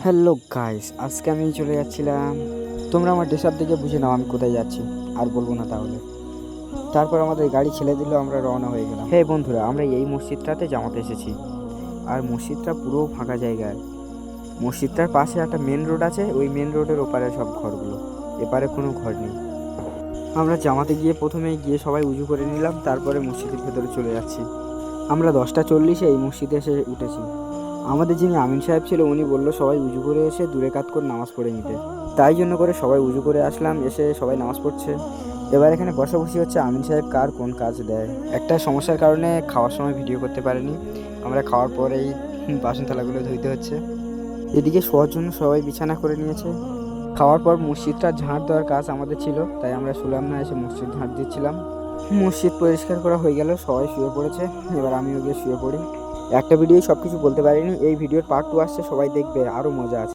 Hello guys, আজকে আমি চলে যাচ্ছিলাম। তোমরা আমার ড্রেস আপ দেখে বুঝে নাও আমি কোথায় যাচ্ছি, আর বলবো না তাহলে। তারপর আমাদের গাড়ি ছেড়ে দিল, আমরা রওনা হয়ে গেলাম। হে বন্ধুরা, আমরা এই মসজিদটাতে জামাতে এসেছি, আর মসজিদটা পুরো ফাঁকা জায়গায়। মসজিদটার পাশে একটা মেন রোড আছে, ওই মেন রোডের ওপারে সব ঘরগুলো, এপারে কোনো ঘর নেই। আমরা জামাতে গিয়ে প্রথমে গিয়ে সবাই উজু করে নিলাম, তারপরে মসজিদের ভেতরে চলে যাচ্ছি। আমরা 10টা 40-এ এই মসজিদে এসে উঠেছি। আমাদের যিনি আমিন সাহেব ছিল, উনি বলল সবাই উজু করে এসে দূরে কাত করে নামাজ পড়ে নিতে। তাই জন্য করে সবাই উজু করে আসলাম, এসে সবাই নামাজ পড়ছে। এবার এখানে বসাবসি হচ্ছে আমিন সাহেব কার কোন কাজ দেয়। একটা সমস্যার কারণে খাওয়ার সময় ভিডিও করতে পারিনি। আমরা খাওয়ার পরেই বাসন থালাগুলো ধুইতে হচ্ছে। এদিকে শোয়ার জন্য সবাই বিছানা করে নিয়েছে। খাওয়ার পর মসজিদটা ঝাঁট দেওয়ার কাজ আমাদের ছিল, তাই আমরা শুলাম না, এসে মসজিদ ঝাঁট দিচ্ছিলাম। মসজিদ পরিষ্কার করা হয়ে গেল, সবাই শুয়ে পড়েছে। এবার আমিও গিয়ে শুয়ে পড়ি। একটা ভিডিও সব কিছু বলতে পারিনি, এই ভিডিওর পার্ট 2 আসছে, সবাই দেখবে, আরও মজা আছে।